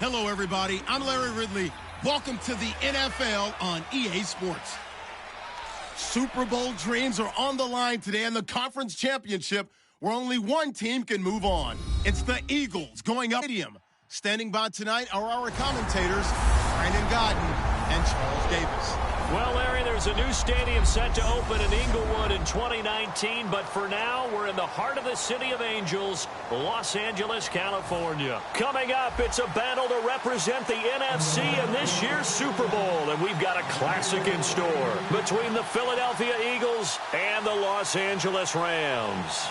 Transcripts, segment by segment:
Hello, everybody. I'm Larry Ridley. Welcome to the NFL on EA Sports. Super Bowl dreams are on the line today in the conference championship where only one team can move on. It's the Eagles going up stadium. Standing by tonight are our commentators, Brandon Godden and Charles Davis. Well, Larry, there's a new stadium set to open in Inglewood in 2019, but for now, we're in the heart of the City of Angels, Los Angeles, California. Coming up, it's a battle to represent the NFC in this year's Super Bowl, and we've got a classic in store between the Philadelphia Eagles and the Los Angeles Rams.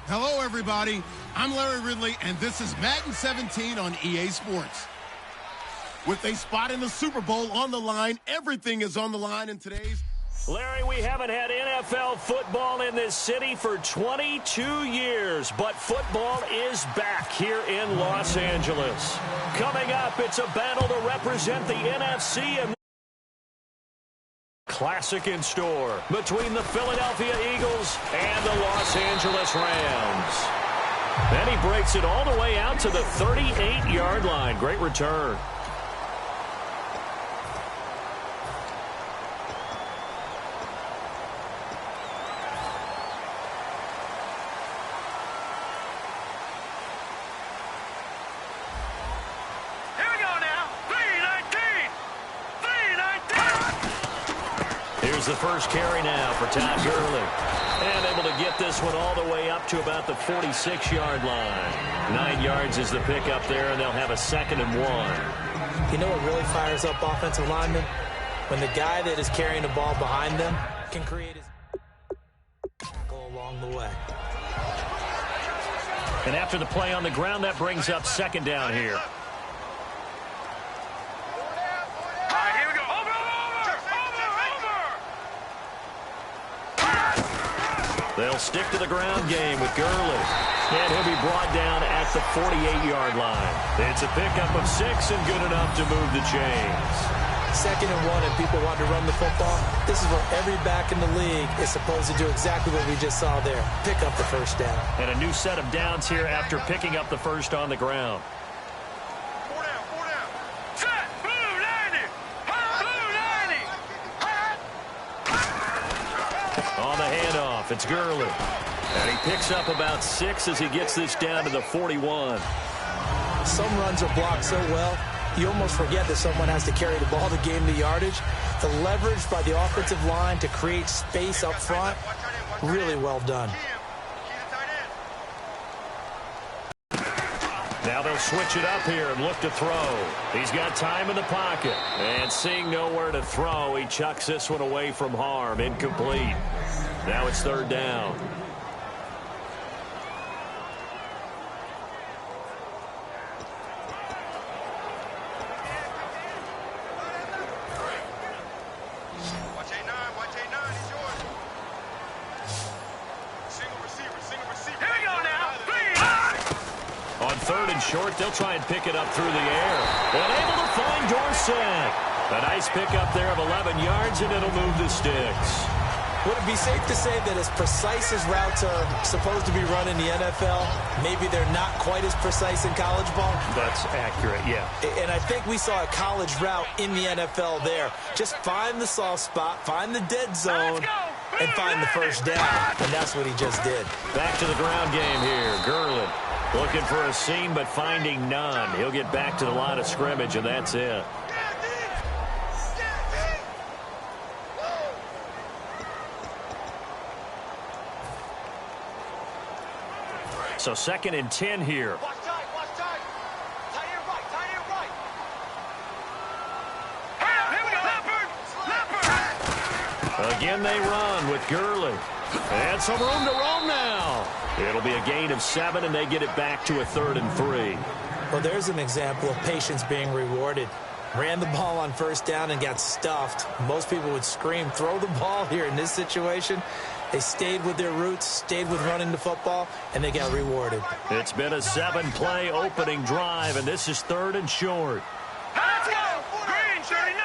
Hello, everybody. I'm Larry Ridley, and this is Madden 17 on EA Sports. With a spot in the Super Bowl on the line, everything is on the line in today's... Larry, we haven't had NFL football in this city for 22 years, but football is back here in Los Angeles. Coming up, it's a battle to represent the NFC and classic in store between the Philadelphia Eagles and the Los Angeles Rams. Then he breaks it all the way out to the 38-yard line. Great return. The first carry now for Todd Gurley. And able to get this one all the way up to about the 46-yard line. 9 yards is the pickup there, and they'll have a 2nd and 1. You know what really fires up offensive linemen? When the guy that is carrying the ball behind them can create his tackle along the way. And after the play on the ground, that brings up 2nd down here. They'll stick to the ground game with Gurley. And he'll be brought down at the 48-yard line. It's a pickup of 6 and good enough to move the chains. 2nd and 1 and people want to run the football. This is where every back in the league is supposed to do exactly what we just saw there. Pick up the first down. And a new set of downs here after picking up the first on the ground. It's Gurley. And he picks up about 6 as he gets this down to the 41. Some runs are blocked so well, you almost forget that someone has to carry the ball to gain the yardage. The leverage by the offensive line to create space up front, really well done. Now they'll switch it up here and look to throw. He's got time in the pocket. And seeing nowhere to throw, he chucks this one away from harm. Incomplete. Now it's 3rd down. Short, they'll try and pick it up through the air. And able to find Dorsett. A nice pickup there of 11 yards, and it'll move the sticks. Would it be safe to say that as precise as routes are supposed to be run in the NFL, maybe they're not quite as precise in college ball? That's accurate, yeah. And I think we saw a college route in the NFL there. Just find the soft spot, find the dead zone, and find the first down. And that's what he just did. Back to the ground game here. Gurley looking for a seam, but finding none. He'll get back to the line of scrimmage, and that's it. So 2nd and 10 here. Watch tight, watch tight. Tight end right, tight end right. Here we go, Leopard! Again they run with Gurley. And some room to roam now. It'll be a gain of 7, and they get it back to a 3rd and 3. Well, there's an example of patience being rewarded. Ran the ball on 1st down and got stuffed. Most people would scream, throw the ball here in this situation. They stayed with their roots, stayed with running the football, and they got rewarded. It's been a 7-play opening drive, and this is 3rd and short. Let's go! Green, 39!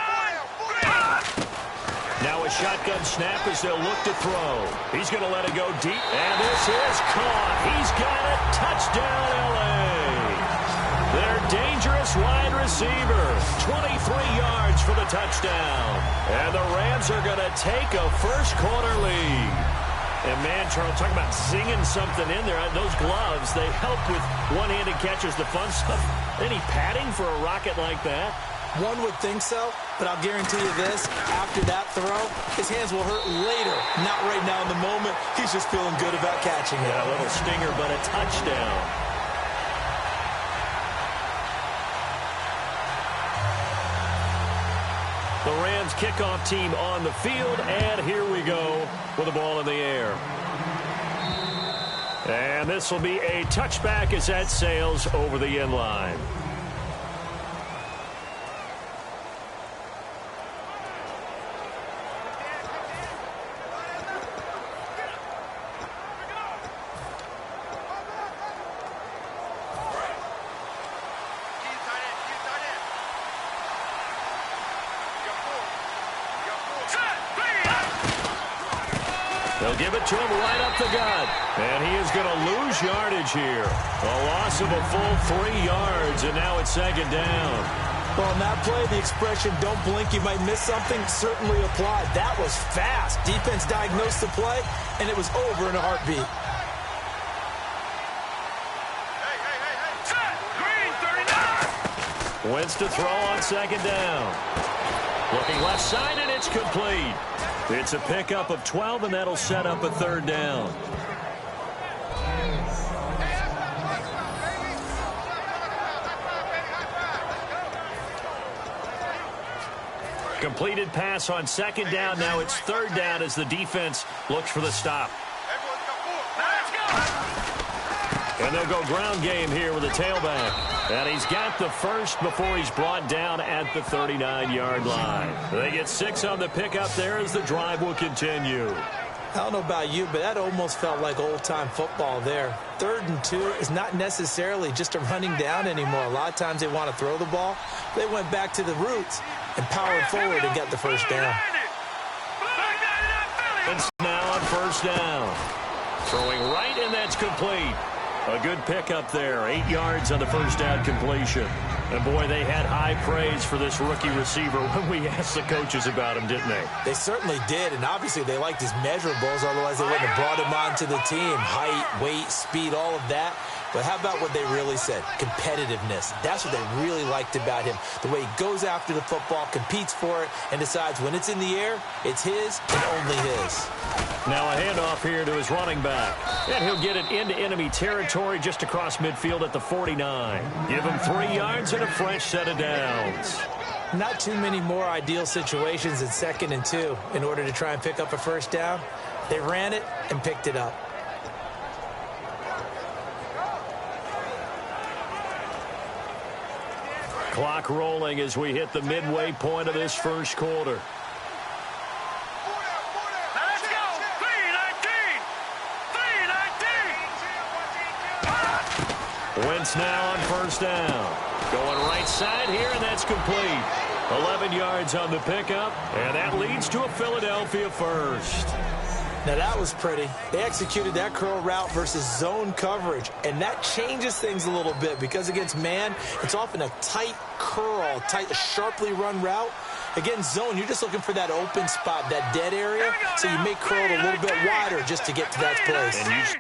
Now a shotgun snap as they'll look to throw. He's going to let it go deep, and this is caught. He's got it. Touchdown, L.A. Their dangerous wide receiver. 23 yards for the touchdown. And the Rams are going to take a first-quarter lead. And, man, Charles, talking about singing something in there. Those gloves, they help with one-handed catches, the fun stuff. Any padding for a rocket like that? One would think so, but I'll guarantee you this. After that throw, his hands will hurt later. Not right now in the moment. He's just feeling good about catching it. Yeah, a little stinger, but a touchdown. The Rams kickoff team on the field, and here we go with the ball in the air. And this will be a touchback as that sails over the end line. They'll give it to him right up the gut. And he is going to lose yardage here. A loss of a full 3 yards, and now it's 2nd down. Well, on that play, the expression, don't blink, you might miss something, certainly applied. That was fast. Defense diagnosed the play, and it was over in a heartbeat. Wentz to throw on 2nd down. Looking left side, and it's complete. It's a pickup of 12, and that'll set up a 3rd down. Completed pass on 2nd down. Now it's 3rd down as the defense looks for the stop. And they'll go ground game here with a tailback. And he's got the first before he's brought down at the 39-yard line. They get 6 on the pickup there as the drive will continue. I don't know about you, but that almost felt like old-time football there. 3rd and 2 is not necessarily just a running down anymore. A lot of times they want to throw the ball. They went back to the roots and powered forward and got the first down. It's now on 1st down. Throwing right, and that's complete. A good pickup there. 8 yards on the 1st down completion. And, boy, they had high praise for this rookie receiver when we asked the coaches about him, didn't they? They certainly did, and obviously they liked his measurables, otherwise they wouldn't have brought him onto the team. Height, weight, speed, all of that. But how about what they really said? Competitiveness. That's what they really liked about him. The way he goes after the football, competes for it, and decides when it's in the air, it's his and only his. Now a handoff here to his running back. And he'll get it into enemy territory just across midfield at the 49. Give him 3 yards and a fresh set of downs. Not too many more ideal situations in 2nd and 2 in order to try and pick up a first down. They ran it and picked it up. Clock rolling as we hit the midway point of this first quarter. Let's go. 3-19. Wentz now on first down. Going right side here, and that's complete. 11 yards on the pickup, and that leads to a Philadelphia first. Now that was pretty. They executed that curl route versus zone coverage, and that changes things a little bit because against man, it's often a tight curl, tight, sharply run route. Against zone, you're just looking for that open spot, that dead area, so you make curl a little bit wider just to get to that place. And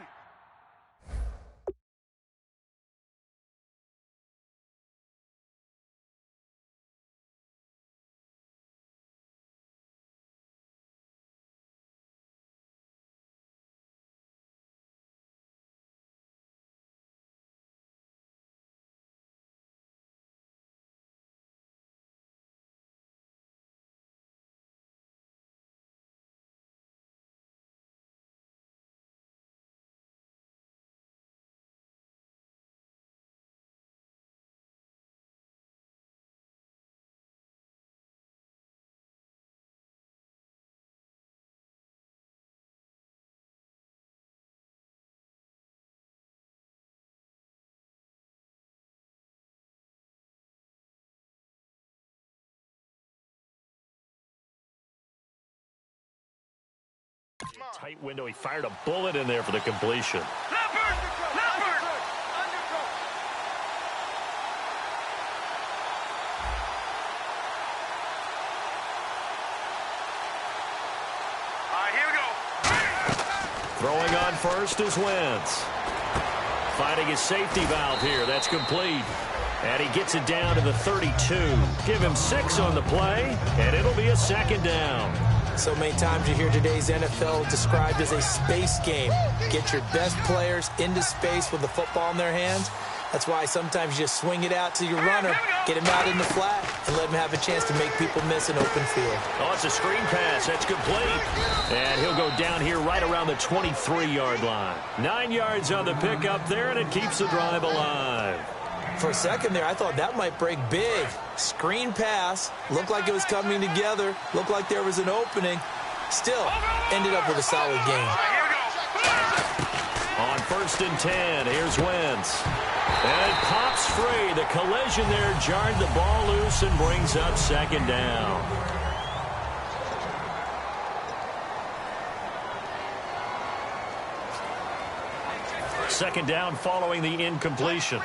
tight window. He fired a bullet in there for the completion. Leopard! Leopard! All right, here we go. Throwing on first is Wentz. Finding his safety valve here. That's complete. And he gets it down to the 32. Give him 6 on the play, and it'll be a 2nd down. So many times you hear today's NFL described as a space game. Get your best players into space with the football in their hands. That's why sometimes you just swing it out to your runner, get him out in the flat, and let him have a chance to make people miss an open field. Oh, it's a screen pass. That's complete. And he'll go down here right around the 23-yard line. 9 yards on the pickup there, and it keeps the drive alive. For a second there, I thought that might break big. Screen pass. Looked like it was coming together. Looked like there was an opening. Still, ended up with a solid game. On 1st and 10, here's Wentz. And it pops free. The collision there jarred the ball loose and brings up 2nd down. Second down following the incompletion.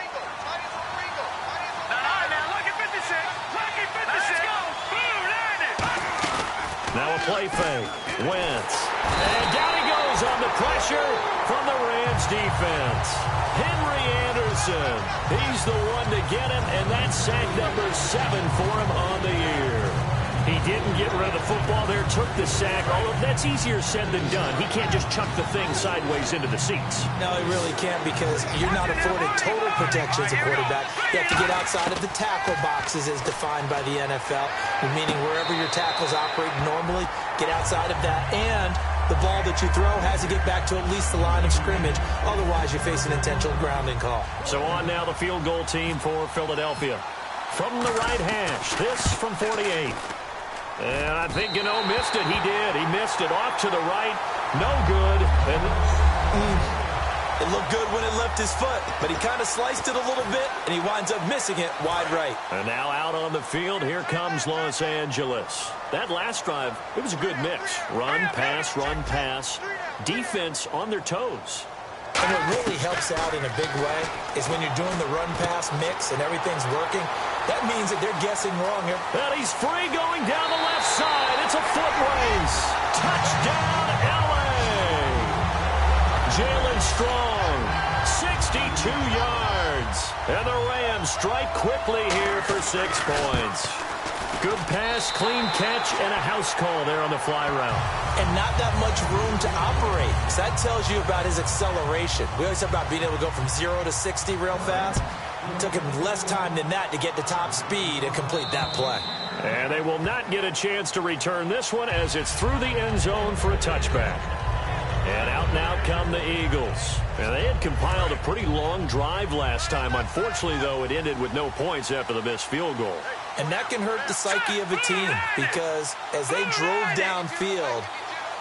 Now a play fake. Wentz. And down he goes on the pressure from the Rams defense. Henry Anderson. He's the one to get him, and that's sack number 7 for him on the year. He didn't get rid of the football there, took the sack. Although that's easier said than done. He can't just chuck the thing sideways into the seats. No, he really can't because you're not afforded total protection as a quarterback. You have to get outside of the tackle boxes as defined by the NFL, meaning wherever your tackles operate normally, get outside of that. And the ball that you throw has to get back to at least the line of scrimmage. Otherwise, you face an intentional grounding call. So on now the field goal team for Philadelphia. From the right hash, this from 48. And I think Gano missed it. He did. He missed it off to the right. No good. And it looked good when it left his foot, but he kind of sliced it a little bit, and he winds up missing it wide right. And now out on the field, here comes Los Angeles. That last drive, it was a good mix. Run, pass, defense on their toes. And what really helps out in a big way is when you're doing the run-pass mix and everything's working, That means that they're guessing wrong here. And he's free going down the left side. It's a foot race. Touchdown, L.A. Jalen Strong, 62 yards. And the Rams strike quickly here for 6 points. Good pass, clean catch, and a house call there on the fly route. And not that much room to operate. So that tells you about his acceleration. We always talk about being able to go from 0 to 60 real fast. It took him less time than that to get to top speed and complete that play. And they will not get a chance to return this one as it's through the end zone for a touchback. And out come the Eagles. And they had compiled a pretty long drive last time. Unfortunately, though, it ended with no points after the missed field goal. And that can hurt the psyche of a team because as they drove downfield,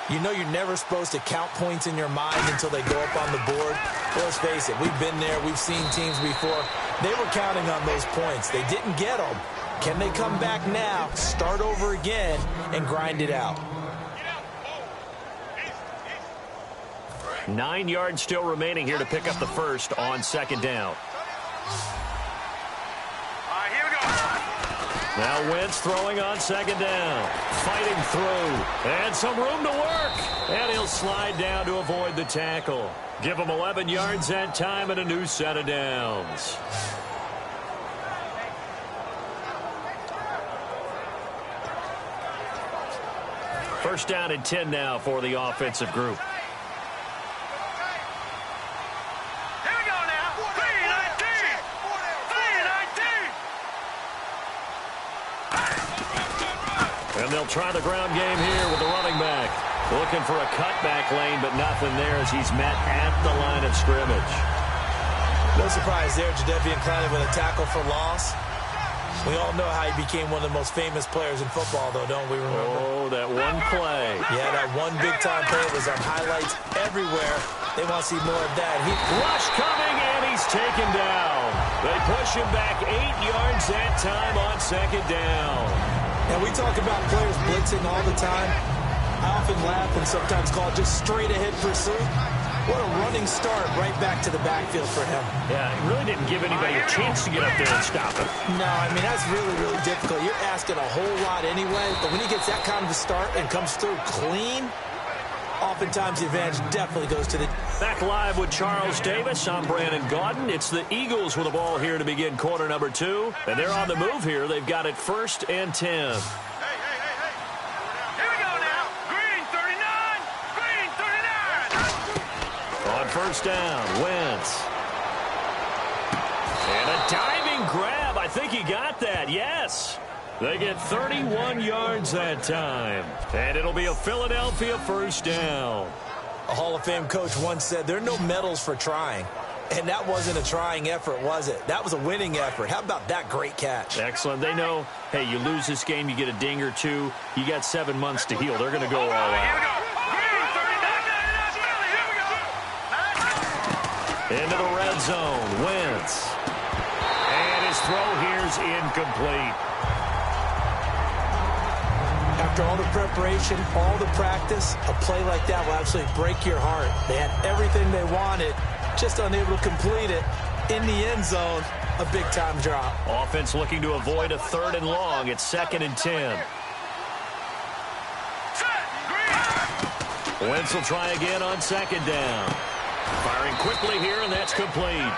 you know you're never supposed to count points in your mind until they go up on the board. Well, let's face it, we've been there. We've seen teams before. They were counting on those points. They didn't get them. Can they come back now, start over again, and grind it out? 9 yards still remaining here to pick up the first on 2nd down. Here we go. Now Wentz throwing on 2nd down. Fighting through. And some room to work. And he'll slide down to avoid the tackle. Give him 11 yards that time and a new set of downs. First down and 10 now for the offensive group. And they'll try the ground game here with the running back. Looking for a cutback lane, but nothing there as he's met at the line of scrimmage. No surprise there, Jadeveon Clowney with a tackle for loss. We all know how he became one of the most famous players in football, though, don't we remember? Oh, that one play. Yeah, that one big-time play was on highlights everywhere. They want to see more of that. Rush coming, and he's taken down. They push him back 8 yards that time on 2nd down. And we talk about players blitzing all the time. I often laugh and sometimes call it just straight-ahead pursuit. What a running start right back to the backfield for him. Yeah, it really didn't give anybody a chance to get up there and stop him. No, I mean, that's really, really difficult. You're asking a whole lot anyway, but when he gets that kind of a start and comes through clean, oftentimes the advantage definitely goes to the... Back live with Charles Davis. I'm Brandon Gaudin. It's the Eagles with the ball here to begin quarter number 2. And they're on the move here. They've got it 1st and 10. Here we go now. Green 39. Green 39. On 1st down, Wentz. And a diving grab. I think he got that. Yes. They get 31 yards that time. And it'll be a Philadelphia 1st down. A Hall of Fame coach once said, there are no medals for trying. And that wasn't a trying effort, was it? That was a winning effort. How about that great catch? Excellent. They know, hey, you lose this game, you get a ding or two. You got 7 months to heal. They're going to go all out. Here we go. Green 39. Here we go. Into the red zone. Wentz. And his throw here's incomplete. After all the preparation, all the practice, a play like that will absolutely break your heart. They had everything they wanted, just unable to complete it. In the end zone, a big-time drop. Offense looking to avoid a 3rd and long. It's 2nd and 10. Wentz will try again on 2nd down. Firing quickly here, and that's complete.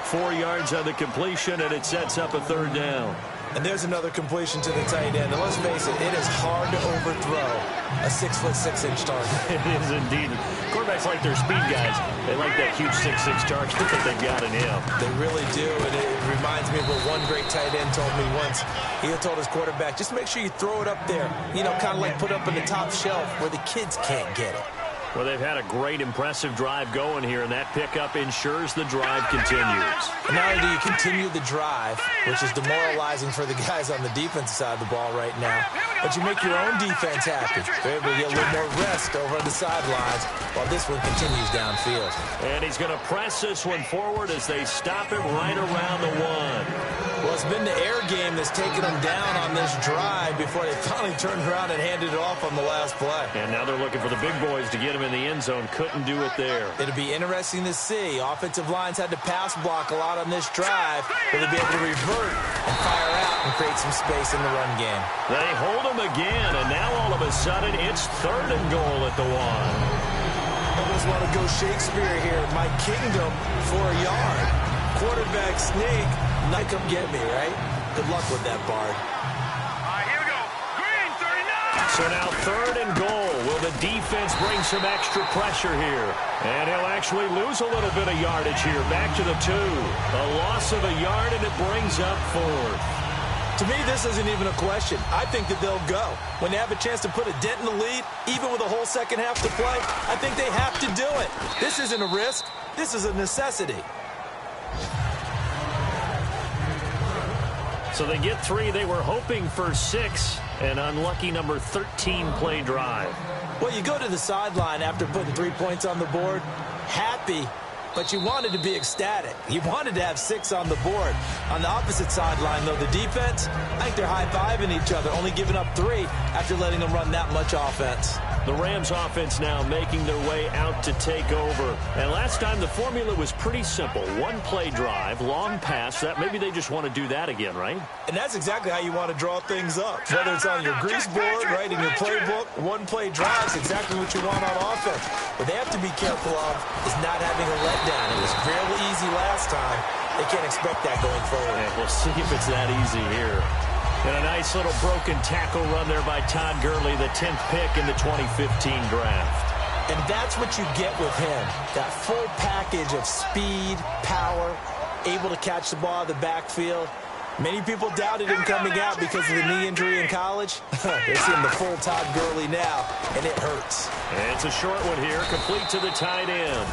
4 yards on the completion, and it sets up a 3rd down. And there's another completion to the tight end. And let's face it, it is hard to overthrow a 6'6" target. It is indeed. Quarterbacks like their speed guys. They like that huge 6'6" target that they've got in him. They really do, and it reminds me of what one great tight end told me once. He told his quarterback, just make sure you throw it up there. You know, kind of like put up on the top shelf where the kids can't get it. Well, they've had a great, impressive drive going here, and that pickup ensures the drive continues. And not only do you continue the drive, which is demoralizing for the guys on the defensive side of the ball right now, but you make your own defense happy. They're able to get a little more rest over on the sidelines while this one continues downfield. And he's going to press this one forward as they stop him right around the 1. Well, it's been the air game that's taken them down on this drive before they finally turned around and handed it off on the last play. And now they're looking for the big boys to get him in the end zone. Couldn't do it there. It'll be interesting to see. Offensive lines had to pass block a lot on this drive. Will they be able to revert and fire out and create some space in the run game? They hold him again, and now all of a sudden it's 3rd and goal at the 1. Almost want to go Shakespeare here. My kingdom for a yard. Quarterback sneak. Not come get me, right? Good luck with that, Bard. All right, here we go. Green, 39. So now 3rd and goal. Will the defense bring some extra pressure here? And he'll actually lose a little bit of yardage here. Back to the 2. A loss of a yard, and it brings up 4th. To me, this isn't even a question. I think that they'll go. When they have a chance to put a dent in the lead, even with a whole second half to play, I think they have to do it. This isn't a risk. This is a necessity. So they get 3. They were hoping for 6. An unlucky number 13 play drive. Well, you go to the sideline after putting 3 points on the board, happy, but you wanted to be ecstatic. You wanted to have 6 on the board. On the opposite sideline, though, the defense, I think they're high-fiving each other, only giving up 3 after letting them run that much offense. The Rams offense now making their way out to take over. And last time the formula was pretty simple. 1 play drive, long pass. That maybe they just want to do that again, right? And that's exactly how you want to draw things up. Whether it's on your grease board, right, in your playbook, 1 play drive is exactly what you want on offense. What they have to be careful of is not having a letdown. It was fairly easy last time. They can't expect that going forward. Yeah, we'll see if it's that easy here. And a nice little broken tackle run there by Todd Gurley, the 10th pick in the 2015 draft. And that's what you get with him. That full package of speed, power, able to catch the ball out of the backfield. Many people doubted him coming out because of the knee injury in college. They're seeing the full Todd Gurley now, and it hurts. And it's a short one here, complete to the tight end.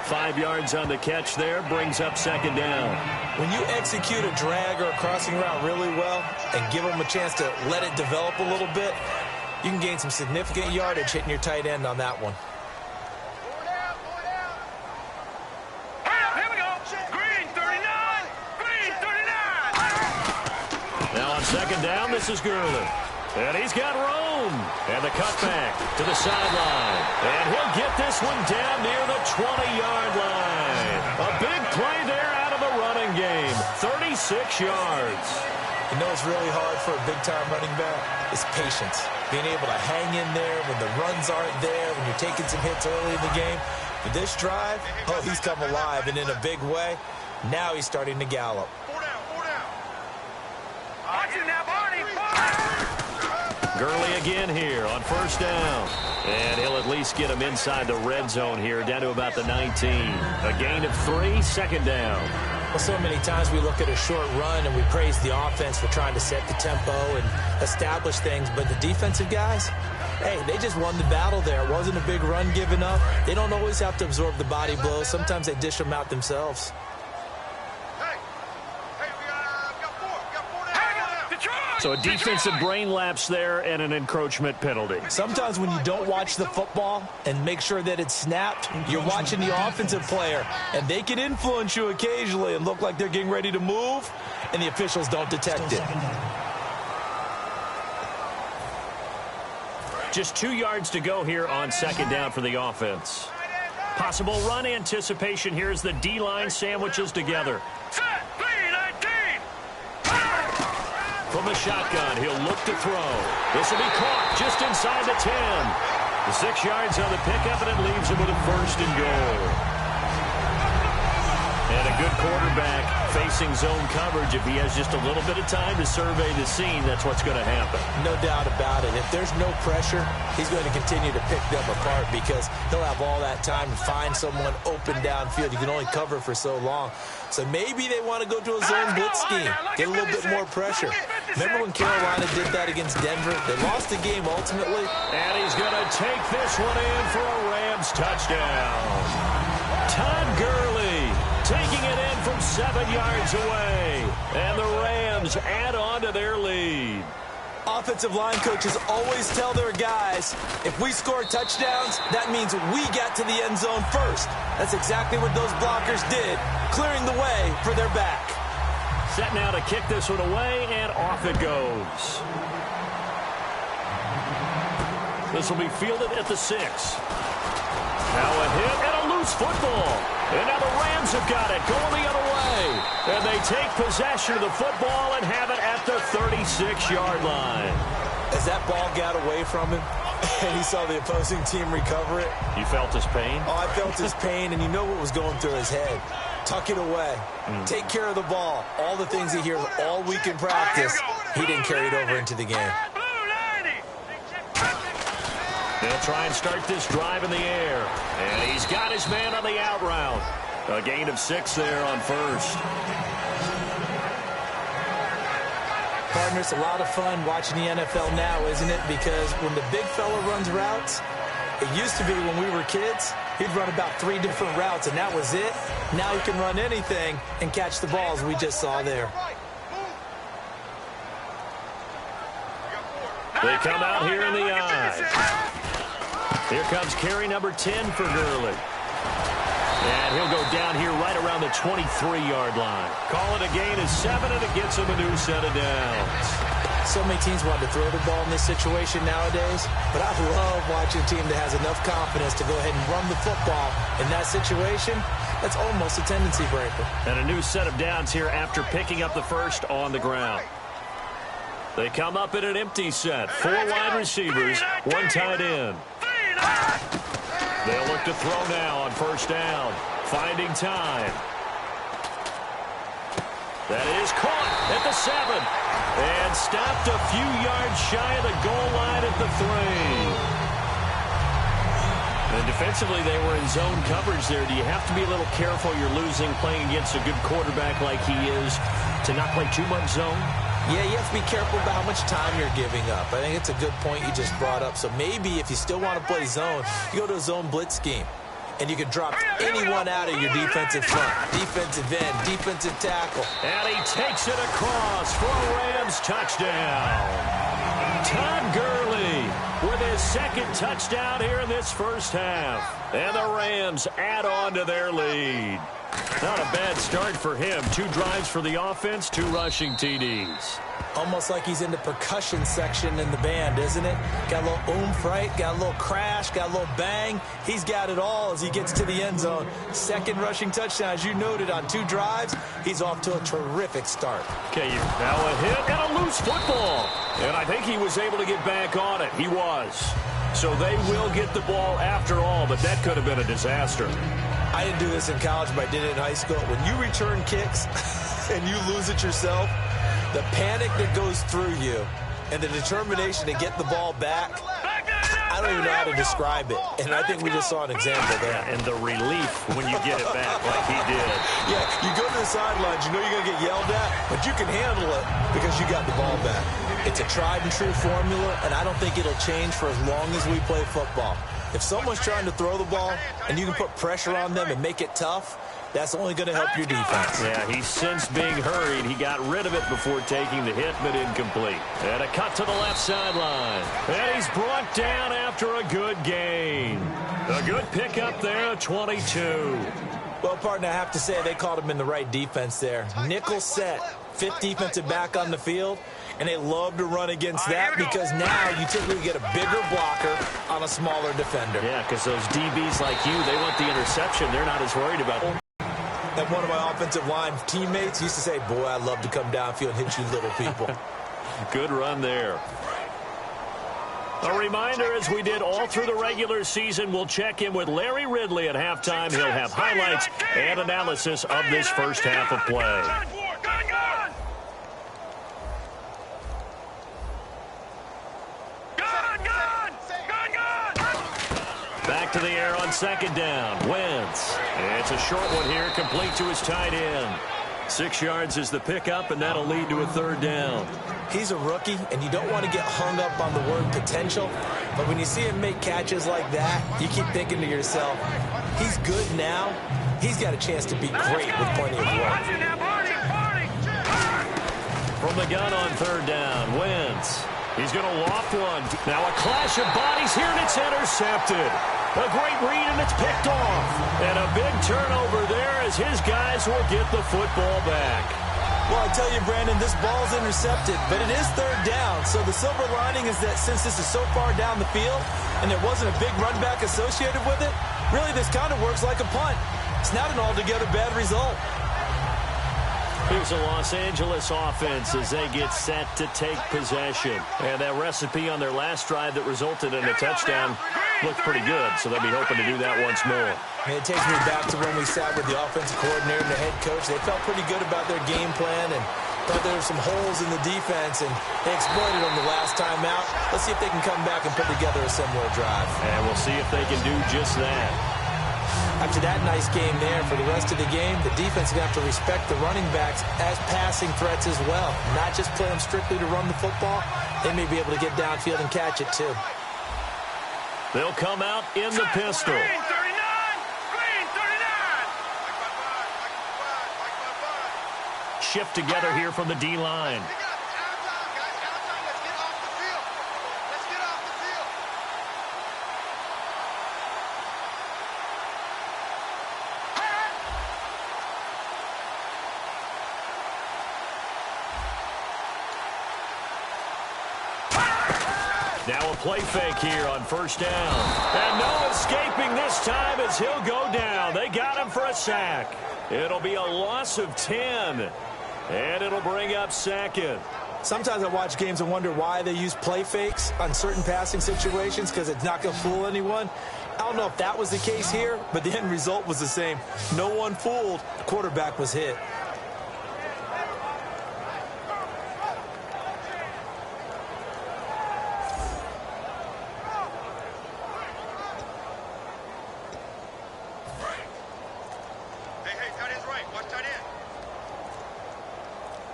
5 yards on the catch there, brings up 2nd down. When you execute a drag or a crossing route really well and give them a chance to let it develop a little bit, you can gain some significant yardage hitting your tight end on that one. Here we go. Green, 39. Green, 39. Now on 2nd down, this is Gurley. And he's got room. And the cutback to the sideline. And he'll get this one down near the 20-yard line. A big play there out of the running game. 36 yards. You know it's really hard for a big-time running back? It's patience. Being able to hang in there when the runs aren't there, when you're taking some hits early in the game. For this drive, oh, he's come alive, and in a big way. Now he's starting to gallop. 4 down, 4 down. Watch it now, Barney. Gurley again here on 1st down. And he'll at least get him inside the red zone here, down to about the 19. A gain of 3, 2nd down. Well, so many times we look at a short run and we praise the offense for trying to set the tempo and establish things, but the defensive guys, hey, they just won the battle there. It wasn't a big run given up. They don't always have to absorb the body blows. Sometimes they dish them out themselves. So a defensive brain lapse there and an encroachment penalty. Sometimes when you don't watch the football and make sure that it's snapped, you're watching the offensive player, and they can influence you occasionally and look like they're getting ready to move, and the officials don't detect it. Just 2 yards to go here on 2nd down for the offense. Possible run anticipation here as the D-line sandwiches together. From the shotgun, he'll look to throw. This will be caught just inside the 10. The 6 yards on the pickup, and it leaves him with a 1st and goal. And a good quarterback facing zone coverage. If he has just a little bit of time to survey the scene, that's what's going to happen. No doubt about it. If there's no pressure, he's going to continue to pick them apart because he'll have all that time to find someone open downfield. You can only cover for so long. So maybe they want to go to a zone blitz scheme, get a little bit more pressure. Remember when Carolina did that against Denver? They lost the game ultimately. And he's going to take this one in for a Rams touchdown. Todd Gurley taking it in from 7 yards away. And the Rams add on to their lead. Offensive line coaches always tell their guys, if we score touchdowns, that means we got to the end zone first. That's exactly what those blockers did, clearing the way for their back. Set now to kick this one away, and off it goes. This will be fielded at the 6. Now a hit and a loose football. And now the Rams have got it, going the other way. And they take possession of the football and have it at the 36-yard line. As that ball got away from him, and he saw the opposing team recover it. You felt his pain? Oh, I felt his pain, and you know what was going through his head. Tuck it away. Take care of the ball. All the things he hears all week in practice, he didn't carry it over into the game. They'll try and start this drive in the air. And he's got his man on the out route. A gain of 6 there on first. Partner, it's a lot of fun watching the NFL now, isn't it? Because when the big fella runs routes, it used to be when we were kids, he'd run about 3 different routes, and that was it. Now he can run anything and catch the balls we just saw there. They come out here in the eye. Here comes carry number 10 for Gurley. And he'll go down here right around the 23-yard line. Call it a gain of 7, and it gets him a new set of downs. So many teams want to throw the ball in this situation nowadays, but I love watching a team that has enough confidence to go ahead and run the football in that situation. That's almost a tendency breaker. And a new set of downs here after picking up the first on the ground. They come up in an empty set. 4 wide receivers, 1 tight end. They'll look to throw now on first down. Finding time. That is caught at the 7. And stopped a few yards shy of the goal line at the 3. And defensively, they were in zone coverage there. Do you have to be a little careful? You're losing playing against a good quarterback like he is to not play too much zone? Yeah, you have to be careful about how much time you're giving up. I think it's a good point you just brought up. So maybe if you still want to play zone, you go to a zone blitz scheme. And you can drop anyone out of your defensive front. Defensive end, defensive tackle. And he takes it across for a Rams touchdown. Todd Gurley with his 2nd touchdown here in this first half. And the Rams add on to their lead. Not a bad start for him. 2 drives for the offense, 2 rushing TDs. Almost like he's in the percussion section in the band, isn't it? Got a little oomph, right? Got a little crash, got a little bang. He's got it all as he gets to the end zone. 2nd rushing touchdown, as you noted, on 2 drives. He's off to a terrific start. Okay, now a hit and a loose football. And I think he was able to get back on it. He was. So they will get the ball after all, but that could have been a disaster. I didn't do this in college, but I did it in high school. When you return kicks and you lose it yourself, the panic that goes through you and the determination to get the ball back, I don't even know how to describe it. And I think we just saw an example there. Yeah, and the relief when you get it back like he did. Yeah, you go to the sidelines, you know you're going to get yelled at, but you can handle it because you got the ball back. It's a tried and true formula, and I don't think it'll change for as long as we play football. If someone's trying to throw the ball and you can put pressure on them and make it tough, that's only going to help your defense. Yeah, he sensed being hurried. He got rid of it before taking the hit, but incomplete. And a cut to the left sideline. And he's brought down after a good gain. A good pickup there, 22. Well, partner, I have to say they called him in the right defense there. Nickel set, 5th defensive back on the field. And they love to run against that because now you typically get a bigger blocker on a smaller defender. Yeah, because those DBs like you, they want the interception. They're not as worried about it. And one of my offensive line teammates used to say, boy, I love to come downfield and hit you little people. Good run there. A reminder, as we did all through the regular season, we'll check in with Larry Ridley at halftime. He'll have highlights and analysis of this first half of play. Back to the air on 2nd down. Wentz. It's a short one here, complete to his tight end. 6 yards is the pickup, and that'll lead to a 3rd down. He's a rookie, and you don't want to get hung up on the word potential. But when you see him make catches like that, you keep thinking to yourself, he's good now. He's got a chance to be great with plenty of work. From the gun on 3rd down, Wentz. He's going to loft one. Now a clash of bodies here, and it's intercepted. A great read, and it's picked off. And a big turnover there as his guys will get the football back. Well, I tell you, Brandon, this ball's intercepted, but it is third down. So the silver lining is that since this is so far down the field and there wasn't a big run back associated with it, really this kind of works like a punt. It's not an altogether bad result. Here's a Los Angeles offense as they get set to take possession. And that recipe on their last drive that resulted in a touchdown looked pretty good, so they'll be hoping to do that once more. And it takes me back to when we sat with the offensive coordinator and the head coach. They felt pretty good about their game plan and thought there were some holes in the defense, and they exploited them the last time out. Let's see if they can come back and put together a similar drive. And we'll see if they can do just that. After that nice game there, for the rest of the game, the defense is going to have to respect the running backs as passing threats as well. Not just play them strictly to run the football. They may be able to get downfield and catch it too. They'll come out in the pistol. Green 39! Green 39! Shift together here from the D-line. Now a play fake here on first down. And no escaping this time as he'll go down. They got him for a sack. It'll be a loss of 10. And it'll bring up second. Sometimes I watch games and wonder why they use play fakes on certain passing situations because it's not going to fool anyone. I don't know if that was the case here, but the end result was the same. No one fooled. The quarterback was hit.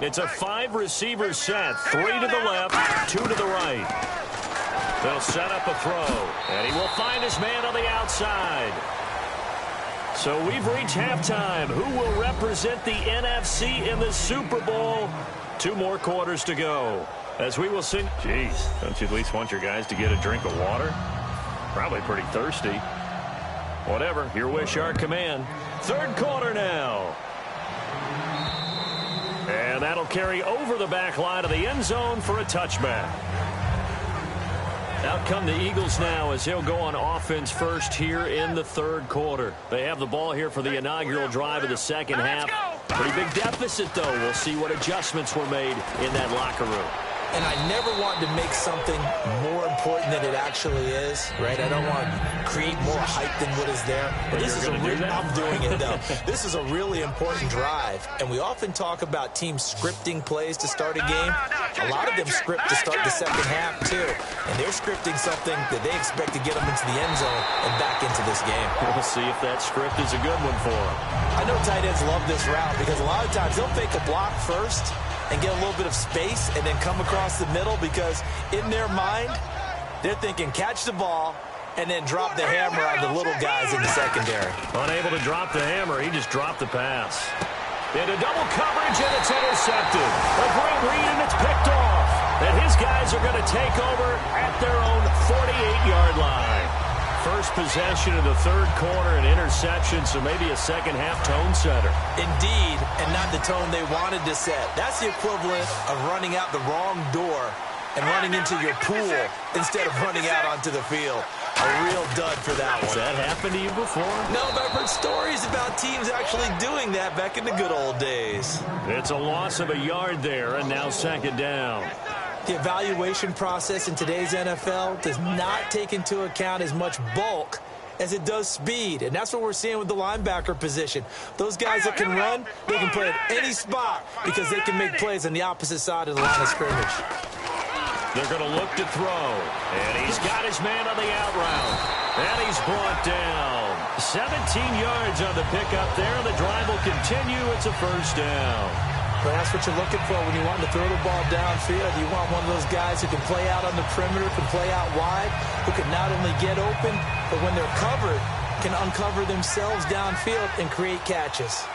It's a 5-receiver set. 3 to the left, 2 to the right. They'll set up a throw, and he will find his man on the outside. So we've reached halftime. Who will represent the NFC in the Super Bowl? 2 more quarters to go. As we will sing. Jeez, don't you at least want your guys to get a drink of water? Probably pretty thirsty. Whatever, your wish, our command. Third quarter now. And that'll carry over the back line of the end zone for a touchback. Out come the Eagles now as he'll go on offense first here in the third quarter. They have the ball here for the inaugural drive of the second half. Pretty big deficit, though. We'll see what adjustments were made in that locker room. And I never want to make something more important than it actually is, right? I don't want to create more hype than what is there. But this is I'm doing it, though. This is a really important drive. And we often talk about teams scripting plays to start a game. A lot of them script to start the second half, too. And they're scripting something that they expect to get them into the end zone and back into this game. We'll see if that script is a good one for them. I know tight ends love this route because a lot of times they'll fake a block first and get a little bit of space and then come across the middle because in their mind, they're thinking catch the ball and then drop the hammer on the little guys in the secondary. Unable to drop the hammer, he just dropped the pass. Into double coverage, and it's intercepted. A great read, and it's picked off. And his guys are going to take over at their own 48-yard line. First possession of the third quarter, an interception, so maybe a second-half tone setter. Indeed, and not the tone they wanted to set. That's the equivalent of running out the wrong door and running into your pool instead of running out onto the field. A real dud for that one. Has that happened to you before? No, but I've heard stories about teams actually doing that back in the good old days. It's a loss of a yard there, and now second down. The evaluation process in today's NFL does not take into account as much bulk as it does speed, and that's what we're seeing with the linebacker position. Those guys that can run, they can play at any spot because they can make plays on the opposite side of the line of scrimmage. They're going to look to throw, and he's got his man on the out route, and he's brought down. 17 yards on the pickup there, and the drive will continue. It's a first down. But that's what you're looking for when you want to throw the ball downfield. You want one of those guys who can play out on the perimeter, can play out wide, who can not only get open, but when they're covered, can uncover themselves downfield and create catches.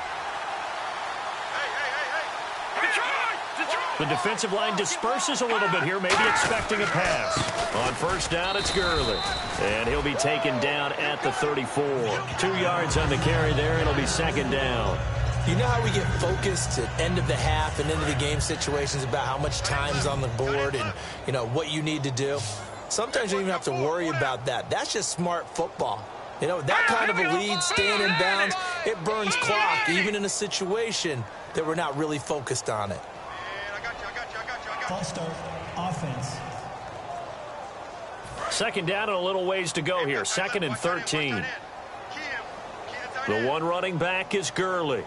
The defensive line disperses a little bit here, maybe expecting a pass. On first down, it's Gurley. And he'll be taken down at the 34. 2 yards on the carry there, and it'll be second down. You know how we get focused at end of the half and into the game situations about how much time's on the board and, you know, what you need to do? Sometimes you don't even have to worry about that. That's just smart football. You know, that kind of a lead, staying in bounds, it burns clock, even in a situation that we're not really focused on it. False start, offense. Second down and a little ways to go here. 2nd and 13. The one running back is Gurley.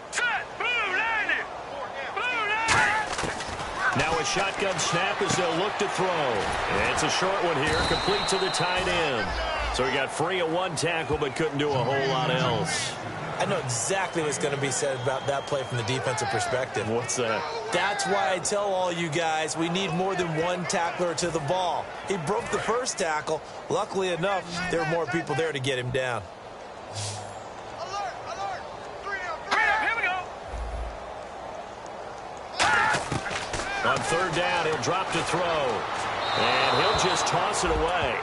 Now a shotgun snap as they'll look to throw. And it's a short one here, complete to the tight end. So he got free of one tackle but couldn't do a whole lot else. I know exactly what's going to be said about that play from the defensive perspective. What's that? That's why I tell all you guys we need more than one tackler to the ball. He broke the first tackle. Luckily enough, there were more people there to get him down. On third down, he'll drop to throw. And he'll just toss it away.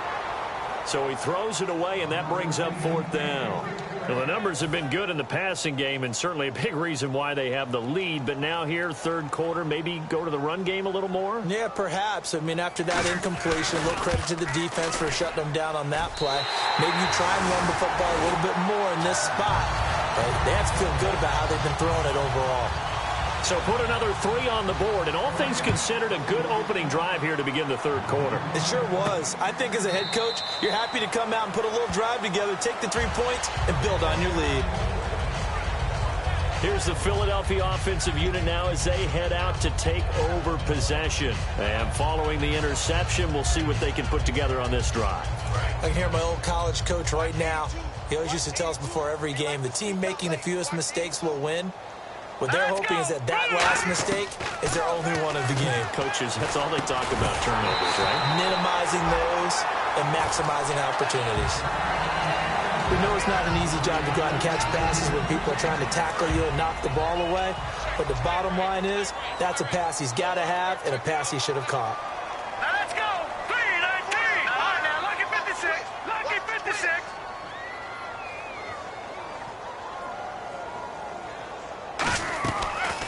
So he throws it away, and that brings up 4th down. Well, the numbers have been good in the passing game, and certainly a big reason why they have the lead. But now here, third quarter, maybe go to the run game a little more? Yeah, perhaps. I mean, after that incompletion, a little credit to the defense for shutting them down on that play. Maybe you try and run the football a little bit more in this spot. But they have to feel good about how they've been throwing it overall. So put another 3 on the board, and all things considered, a good opening drive here to begin the third quarter. It sure was. I think as a head coach, you're happy to come out and put a little drive together, take the 3 points, and build on your lead. Here's the Philadelphia offensive unit now as they head out to take over possession. And following the interception, we'll see what they can put together on this drive. I can hear my old college coach right now. He always used to tell us before every game, the team making the fewest mistakes will win. What they're hoping is that last mistake is their only one of the game. Coaches, that's all they talk about, turnovers, right? Minimizing those and maximizing opportunities. We know it's not an easy job to go out and catch passes when people are trying to tackle you and knock the ball away. But the bottom line is, that's a pass he's got to have and a pass he should have caught. Now let's go. 3-19. All right, now, lucky 56. Lucky 56.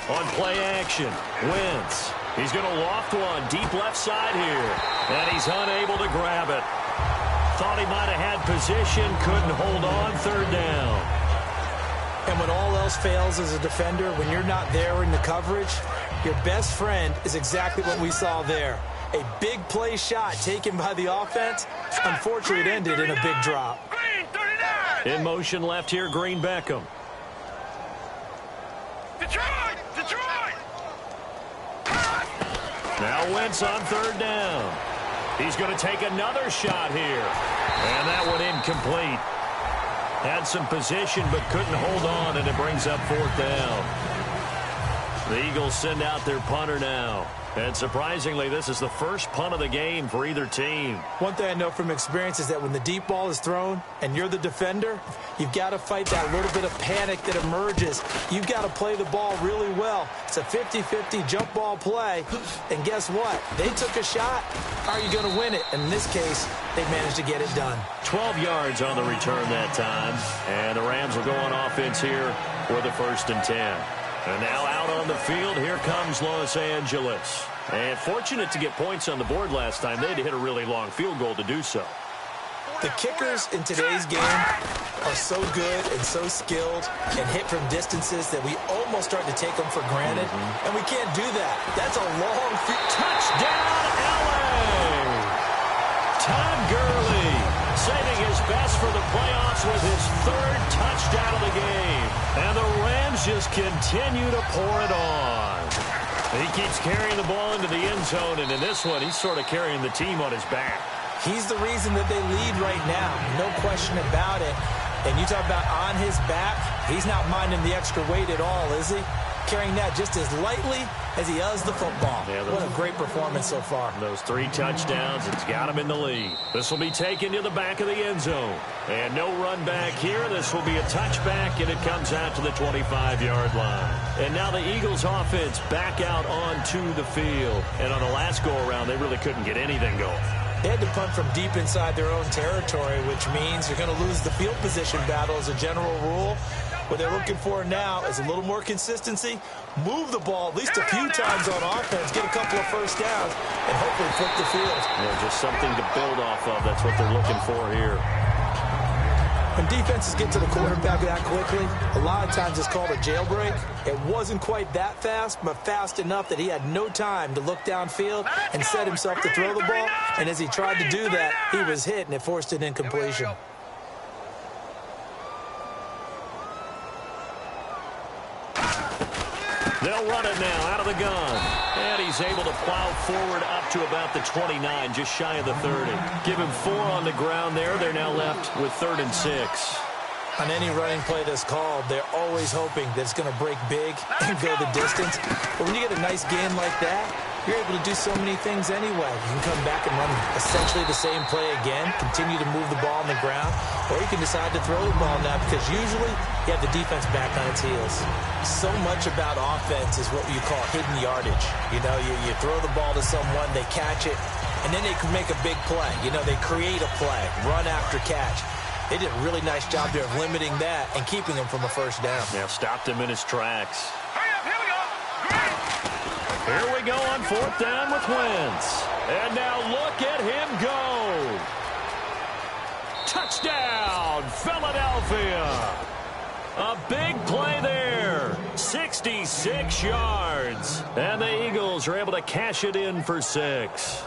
On play action, Wentz. He's going to loft one deep left side here. And he's unable to grab it. Thought he might have had position, couldn't hold on, third down. And when all else fails as a defender, when you're not there in the coverage, your best friend is exactly what we saw there. A big play shot taken by the offense. Unfortunately, it ended in a big drop. In motion left here, Green Beckham. Detroit! Detroit! Now Wentz on third down. He's going to take another shot here. And that one incomplete. Had some position but couldn't hold on, and it brings up 4th down. The Eagles send out their punter now. And surprisingly, this is the first punt of the game for either team. One thing I know from experience is that when the deep ball is thrown and you're the defender, you've got to fight that little bit of panic that emerges. You've got to play the ball really well. It's a 50-50 jump ball play. And guess what? They took a shot. How are you going to win it? And in this case, they managed to get it done. 12 yards on the return that time. And the Rams will go on offense here for the 1st and 10. And now out on the field, here comes Los Angeles. And fortunate to get points on the board last time. They had to hit a really long field goal to do so. The kickers in today's game are so good and so skilled and hit from distances that we almost start to take them for granted. And we can't do that. That's a long touchdown, LA! Todd Gurley saving his best for the playoffs with his 3rd touchdown of the game. And the Rams just continue to pour it on. He keeps carrying the ball into the end zone, and in this one, he's sort of carrying the team on his back. He's the reason that they lead right now. No question about it. And you talk about on his back, he's not minding the extra weight at all, is he? Carrying that just as lightly as he does the football. Yeah, what a great performance so far. Those 3 touchdowns, it's got him in the lead. This will be taken to the back of the end zone. And no run back here. This will be a touchback, and it comes out to the 25-yard line. And now the Eagles offense back out onto the field. And on the last go-around, they really couldn't get anything going. They had to punt from deep inside their own territory, which means you're going to lose the field position battle as a general rule. What they're looking for now is a little more consistency, move the ball at least a few times on offense, get a couple of first downs, and hopefully flip the field. Yeah, just something to build off of. That's what they're looking for here. When defenses get to the quarterback that quickly, a lot of times it's called a jailbreak. It wasn't quite that fast, but fast enough that he had no time to look downfield and set himself to throw the ball. And as he tried to do that, he was hit, and it forced an incompletion. They'll run it now out of the gun. And he's able to plow forward up to about the 29, just shy of the 30. Give him 4 on the ground there. They're now left with 3rd and 6. On any running play that's called, they're always hoping that it's going to break big and go the distance. But when you get a nice gain like that, you're able to do so many things anyway. You can come back and run essentially the same play again, continue to move the ball on the ground, or you can decide to throw the ball now because usually you have the defense back on its heels. So much about offense is what you call hidden yardage. You know, you throw the ball to someone, they catch it, and then they can make a big play. You know, they create a play, run after catch. They did a really nice job there of limiting that and keeping him from a first down. Yeah, stopped him in his tracks. Hurry up, here we go. Here we go on 4th down with Wentz. And now look at him go. Touchdown, Philadelphia. A big play there. 66 yards. And the Eagles are able to cash it in for 6.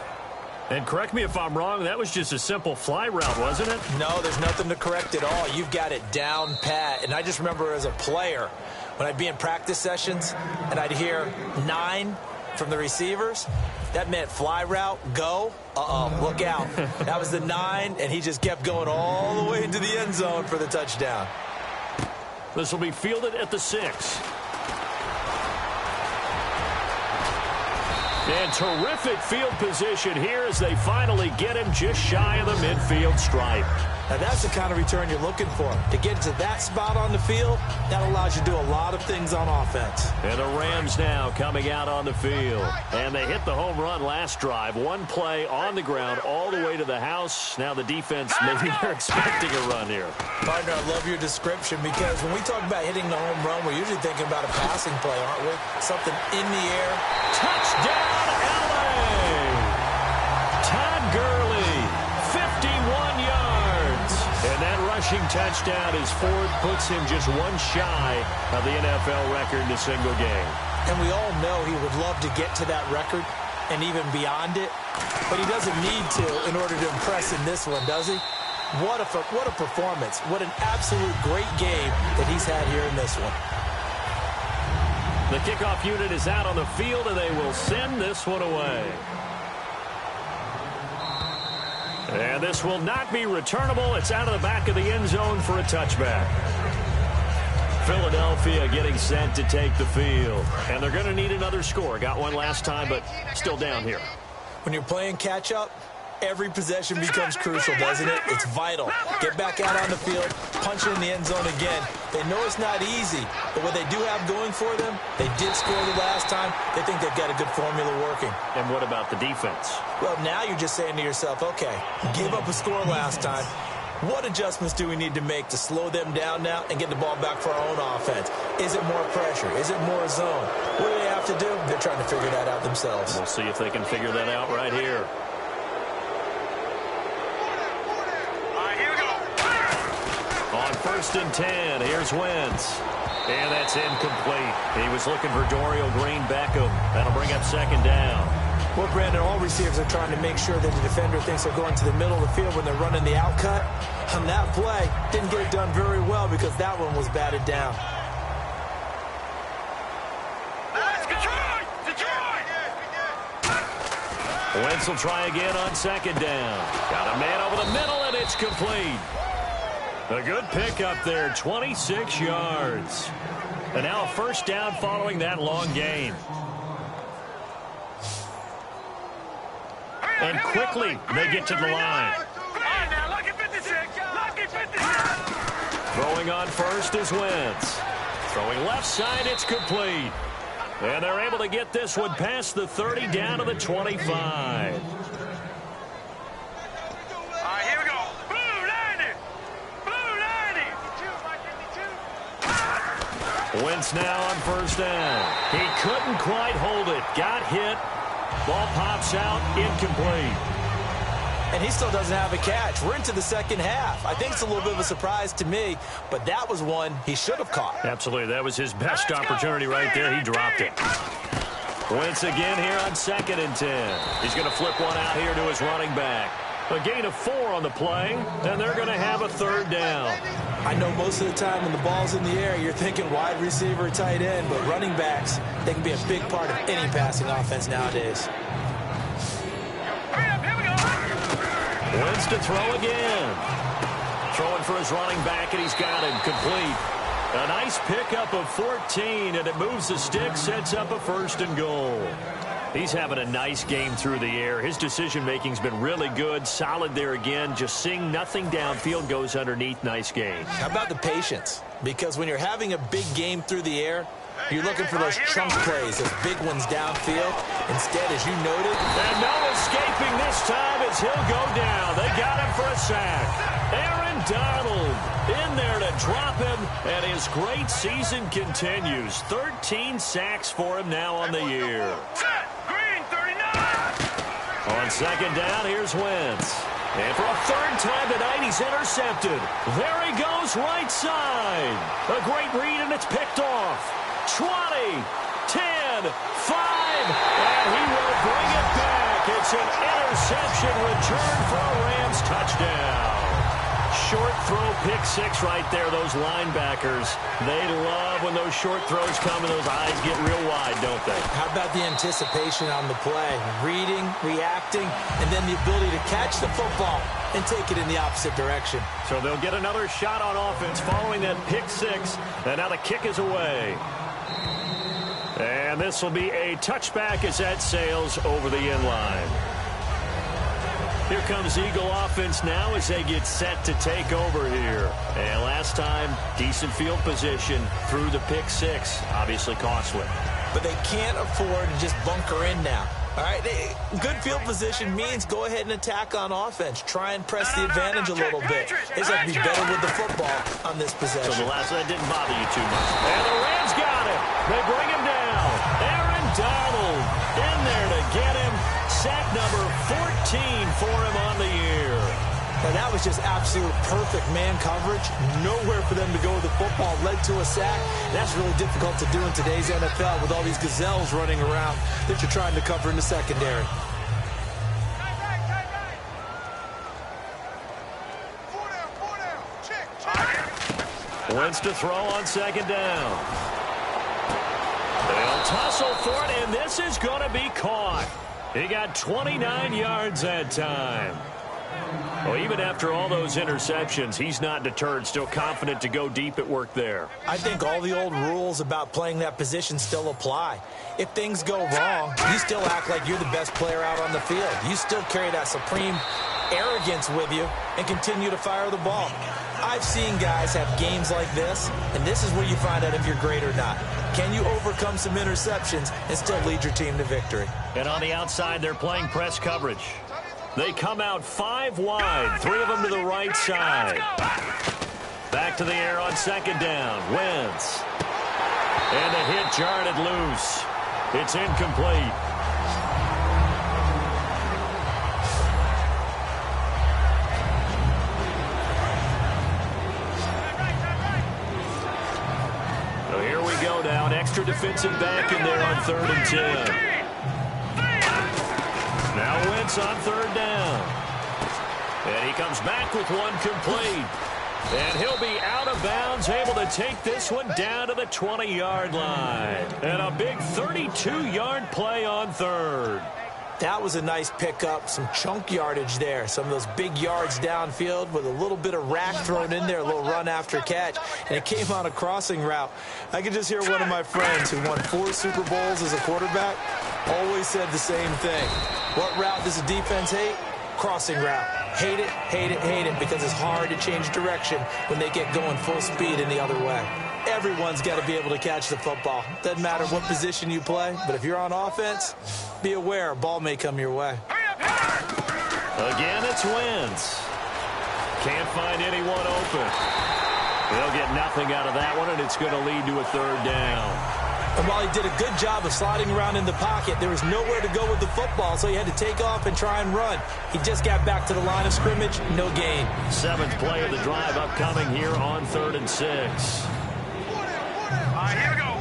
And correct me if I'm wrong, that was just a simple fly route, wasn't it? No, there's nothing to correct at all. You've got it down pat. And I just remember as a player, when I'd be in practice sessions and I'd hear 9 from the receivers, that meant fly route, go. Look out. That was the 9, and he just kept going all the way into the end zone for the touchdown. This will be fielded at the 6. And terrific field position here as they finally get him just shy of the midfield stripe. Now that's the kind of return you're looking for. To get to that spot on the field, that allows you to do a lot of things on offense. And the Rams now coming out on the field. And they hit the home run last drive. 1 play on the ground all the way to the house. Now the defense, maybe they're expecting a run here. Partner, I love your description because when we talk about hitting the home run, we're usually thinking about a passing play, aren't we? Something in the air. Touchdown, LA! Todd Gurley, 51 yards. And that rushing touchdown is 4th, puts him just 1 shy of the NFL record in a single game. And we all know he would love to get to that record and even beyond it, but he doesn't need to in order to impress in this one, does he? What a performance. What an absolute great game that he's had here in this one. The kickoff unit is out on the field, and they will send this one away. And this will not be returnable. It's out of the back of the end zone for a touchback. Philadelphia getting sent to take the field. And they're going to need another score. Got one last time, but still down here. When you're playing catch-up, every possession becomes crucial, doesn't it? It's vital. Get back out on the field, punch it in the end zone again. They know it's not easy, but what they do have going for them, they did score the last time. They think they've got a good formula working. And what about the defense? Well, now you're just saying to yourself, okay, gave up a score last time. What adjustments do we need to make to slow them down now and get the ball back for our own offense? Is it more pressure? Is it more zone? What do they have to do? They're trying to figure that out themselves. We'll see if they can figure that out right here. On 1st and 10, here's Wentz. And that's incomplete. He was looking for Dorial Green-Beckham. That'll bring up 2nd down. Well, Brandon, all receivers are trying to make sure that the defender thinks they're going to the middle of the field when they're running the out cut. On that play, didn't get it done very well because that one was batted down. Wentz will try again on 2nd down. Got a man over the middle, and it's complete. A good pickup there, 26 yards. And now a 1st down following that long gain. And quickly, they get to the line. Throwing on 1st is Wentz. Throwing left side, it's complete. And they're able to get this one past the 30 down to the 25. Wentz now on first down. He couldn't quite hold it. Got hit. Ball pops out. Incomplete. And he still doesn't have a catch. We're into the second half. I think it's a little bit of a surprise to me, but that was one he should have caught. Absolutely. That was his best opportunity right there. He dropped it. Wentz again here on 2nd and 10. He's going to flip one out here to his running back. A gain of 4 on the play, and they're going to have a 3rd down. I know most of the time when the ball's in the air, you're thinking wide receiver, tight end, but running backs, they can be a big part of any passing offense nowadays. Wentz to throw again. Throwing for his running back, and he's got him complete. A nice pickup of 14, and it moves the stick, sets up a 1st and goal. He's having a nice game through the air. His decision-making's been really good. Solid there again. Just seeing nothing downfield, goes underneath. Nice game. How about the patience? Because when you're having a big game through the air, you're looking for those chunk plays, those big ones downfield. Instead, as you noted, and no escaping this time as he'll go down. They got him for a sack. Aaron Donald in there to drop him, and his great season continues. 13 sacks for him now on the year. On 2nd down, here's Wentz. And for a 3rd time tonight, he's intercepted. There he goes, right side. A great read, and it's picked off. 20, 10, 5, and he will bring it back. It's an interception return for a Rams touchdown. Short throw, pick 6 right there. Those linebackers, they love when those short throws come and those eyes get real wide, don't they? How about the anticipation on the play? Reading, reacting, and then the ability to catch the football and take it in the opposite direction. So they'll get another shot on offense following that pick 6, and now the kick is away. And this will be a touchback as that sails over the end line. Here comes Eagle offense now as they get set to take over here. And last time, decent field position through the pick 6. Obviously costly. But they can't afford to just bunker in now. All right, good field position means go ahead and attack on offense. Try and press the advantage a little bit. They just have to be better with the football on this possession. So the last that didn't bother you too much. And the Rams got it. They bring him down. Aaron Donald in there to get him. Sack number 14 for him on the year. Now that was just absolute perfect man coverage. Nowhere for them to go with the football. Led to a sack. That's really difficult to do in today's NFL with all these gazelles running around that you're trying to cover in the secondary. Wentz to throw on 2nd down. They'll tussle for it, and this is going to be caught. He got 29 yards that time. Well, even after all those interceptions, he's not deterred, still confident to go deep at work there. I think all the old rules about playing that position still apply. If things go wrong, you still act like you're the best player out on the field. You still carry that supreme arrogance with you and continue to fire the ball. I've seen guys have games like this, and this is where you find out if you're great or not. Can you overcome some interceptions and still lead your team to victory? And on the outside, they're playing press coverage. They come out 5 wide, 3 of them to the right side. Back to the air on 2nd down. Wentz. And the hit jarred loose. It's incomplete. So here we go now. An extra defensive back in there on 3rd and 10. Now Wentz on 3rd down. And he comes back with one complete. And he'll be out of bounds, able to take this one down to the 20-yard line. And a big 32-yard play on 3rd. That was a nice pickup, some chunk yardage there. Some of those big yards downfield with a little bit of rack thrown in there, a little run after catch. And it came on a crossing route. I could just hear one of my friends who won 4 Super Bowls as a quarterback always said the same thing. What route does the defense hate? Crossing route. Hate it, hate it, hate it, because it's hard to change direction when they get going full speed in the other way. Everyone's got to be able to catch the football. Doesn't matter what position you play, but if you're on offense, be aware a ball may come your way. Again, it's Wentz. Can't find anyone open. They'll get nothing out of that one, and it's going to lead to a third down. And while he did a good job of sliding around in the pocket, there was nowhere to go with the football, so he had to take off and try and run. He just got back to the line of scrimmage, no gain. 7th play of the drive upcoming here on 3rd and 6. Here we go.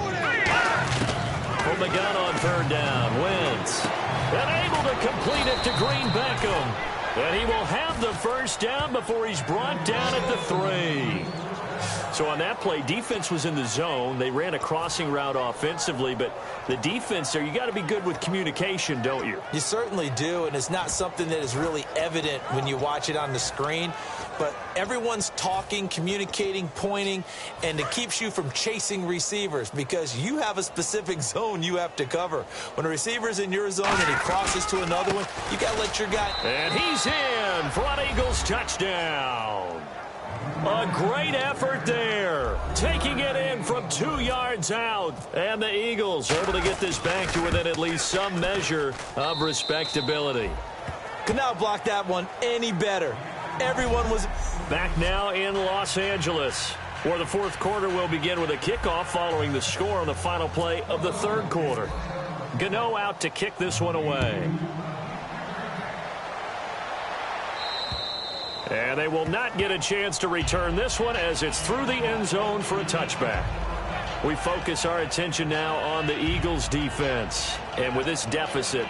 From the gun on 3rd down, Wentz. And able to complete it to Green Beckham. And he will have the first down before he's brought down at the 3. So on that play, defense was in the zone. They ran a crossing route offensively, but the defense there, you got to be good with communication, don't you? You certainly do, and it's not something that is really evident when you watch it on the screen. But everyone's talking, communicating, pointing, and it keeps you from chasing receivers because you have a specific zone you have to cover. When a receiver's in your zone and he crosses to another one, you got to let your guy. And he's in for an Eagles touchdown. A great effort there, taking it in from 2 yards out. And the Eagles able to get this back to within at least some measure of respectability. Could not block that one any better. Everyone was back now in Los Angeles, where the 4th quarter will begin with a kickoff following the score on the final play of the 3rd quarter. Gano out to kick this one away. And they will not get a chance to return this one as it's through the end zone for a touchback. We focus our attention now on the Eagles defense. And with this deficit,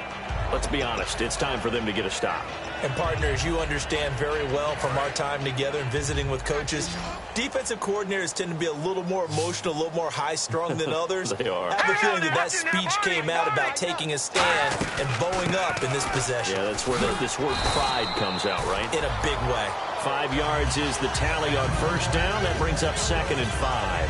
let's be honest, it's time for them to get a stop. And partners, you understand very well from our time together and visiting with coaches, defensive coordinators tend to be a little more emotional, a little more high-strung than others. They are. I have a feeling that speech came out about taking a stand and bowing up in this possession. Yeah, that's where this word pride comes out, right? In a big way. 5 yards is the tally on 1st down. That brings up 2nd and 5.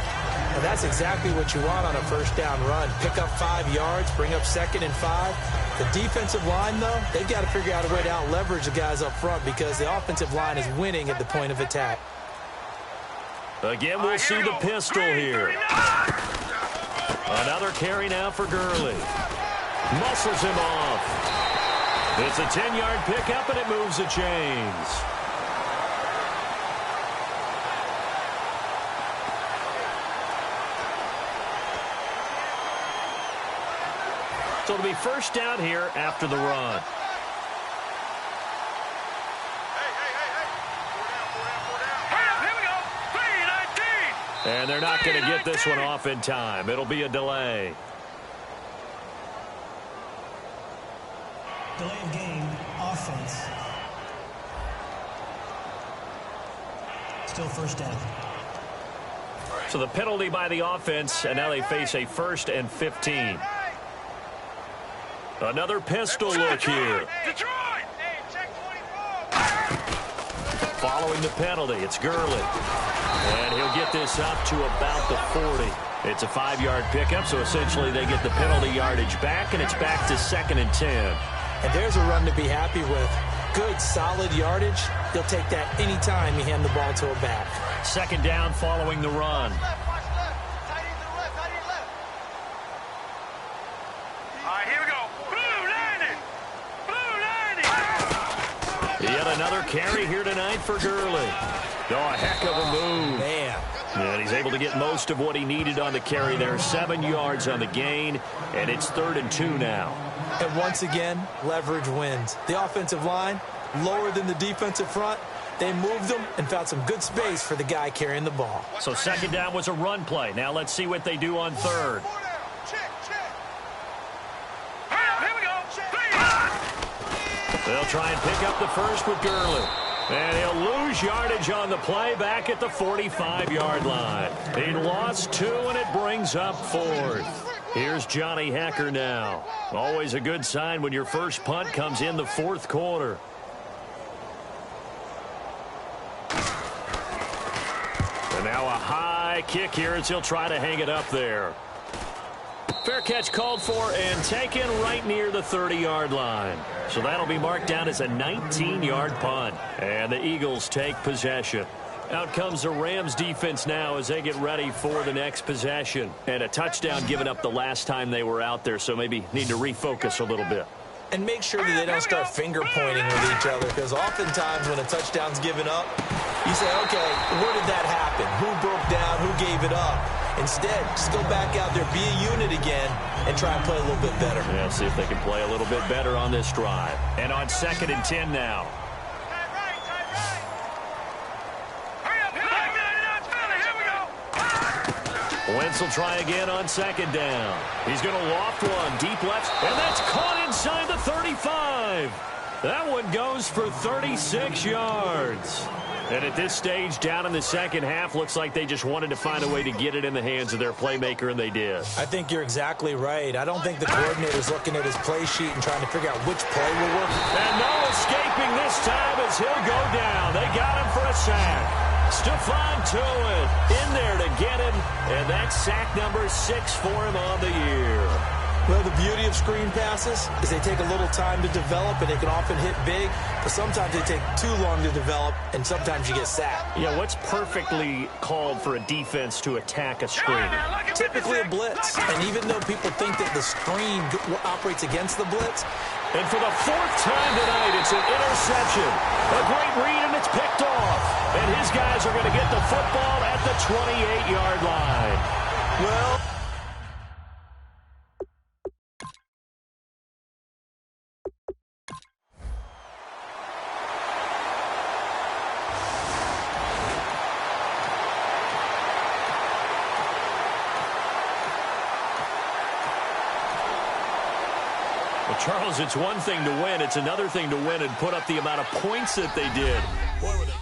And that's exactly what you want on a 1st down run. Pick up 5 yards, bring up 2nd and 5. The defensive line, though, they've got to figure out a way to out-leverage the guys up front because the offensive line is winning at the point of attack. Again, we'll see the pistol here. Another carry now for Gurley. Muscles him off. It's a 10-yard pickup, and it moves the chains. So it'll be 1st down here after the run. Here we go. 3-19. And they're not going to get this one off in time. It'll be a delay. Delay of game, offense. Still 1st down. So the penalty by the offense, and now they face a 1st and 15. Another pistol look here. Detroit. Hey, check 24. Following the penalty, it's Gurley. And he'll get this up to about the 40. It's a 5-yard pickup, so essentially they get the penalty yardage back, and it's back to 2nd and 10. And there's a run to be happy with. Good, solid yardage. They'll take that anytime you hand the ball to a back. 2nd down following the run. Yet another carry here tonight for Gurley. Oh, a heck of a move. Man. And he's able to get most of what he needed on the carry there. 7 yards on the gain, and it's 3rd and 2 now. And once again, leverage wins. The offensive line, lower than the defensive front. They moved them and found some good space for the guy carrying the ball. So 2nd down was a run play. Now let's see what they do on 3rd. They'll try and pick up the 1st with Gurley. And he'll lose yardage on the play back at the 45-yard line. He lost 2, and it brings up 4th. Here's Johnny Hecker now. Always a good sign when your first punt comes in the 4th quarter. And now a high kick here as he'll try to hang it up there. Fair catch called for and taken right near the 30-yard line. So that'll be marked down as a 19-yard punt. And the Eagles take possession. Out comes the Rams defense now as they get ready for the next possession. And a touchdown given up the last time they were out there, so maybe need to refocus a little bit. And make sure that they don't start finger pointing with each other, because oftentimes when a touchdown's given up, You say, okay, where did that happen? Who broke down? Who gave it up? Instead, just go back out there, be a unit again, and try and play a little bit better. Yeah, see if they can play a little bit better on this drive. And on 2nd and 10 now. Wentz will try again on 2nd down. He's going to loft one, deep left, and that's caught inside the 35. That one goes for 36 yards. And at this stage, down in the second half, looks like they just wanted to find a way to get it in the hands of their playmaker, and they did. I think you're exactly right. I don't think the coordinator's looking at his play sheet and trying to figure out which play will work. And no escaping this time as he'll go down. They got him for a sack. Stephon Tuitt in there to get him, and that's sack number 6 for him on the year. Well, the beauty of screen passes is they take a little time to develop, and they can often hit big, but sometimes they take too long to develop, and sometimes you get sacked. Yeah, what's perfectly called for a defense to attack a screen? Typically a blitz, and even though people think that the screen operates against the blitz, and for the 4th time tonight, it's an interception. A great read, and it's picked off. And his guys are going to get the football at the 28-yard line. well, Well, Charles, it's one thing to win. It's another thing to win and put up the amount of points that they did. Boy, were they...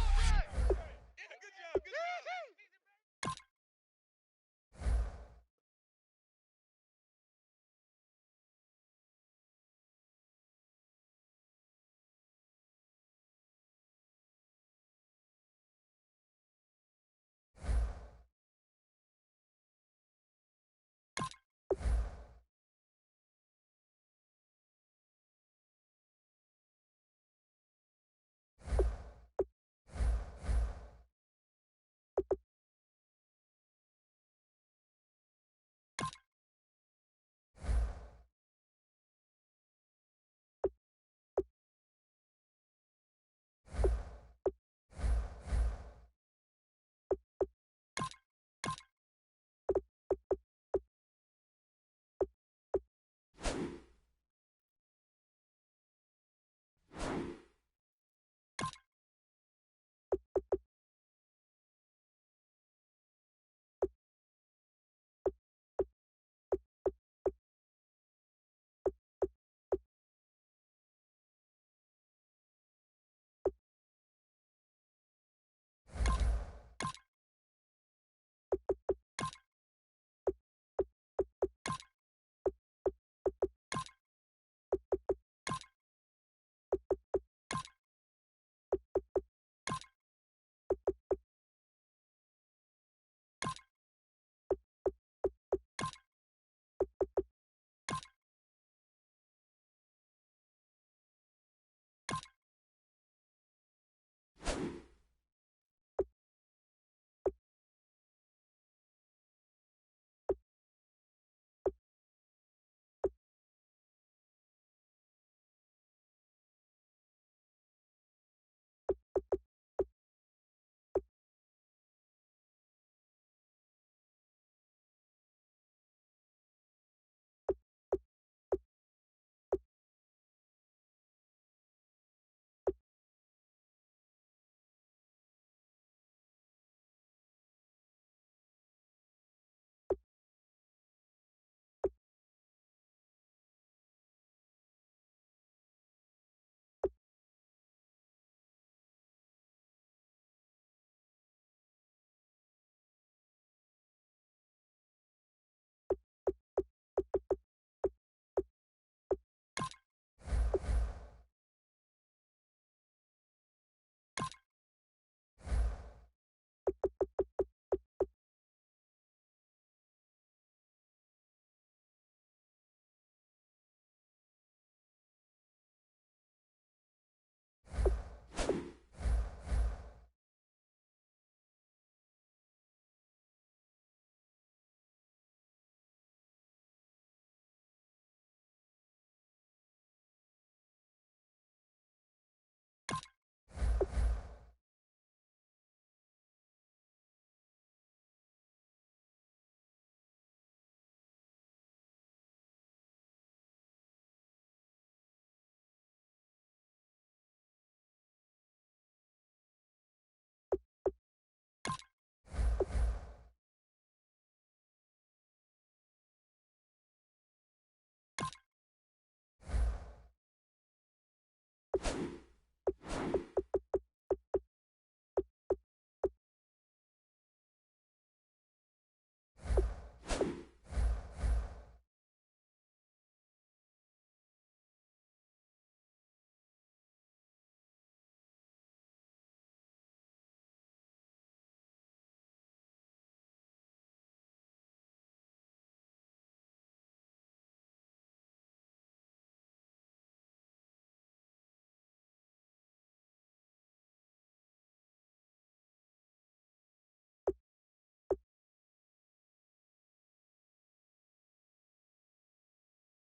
it.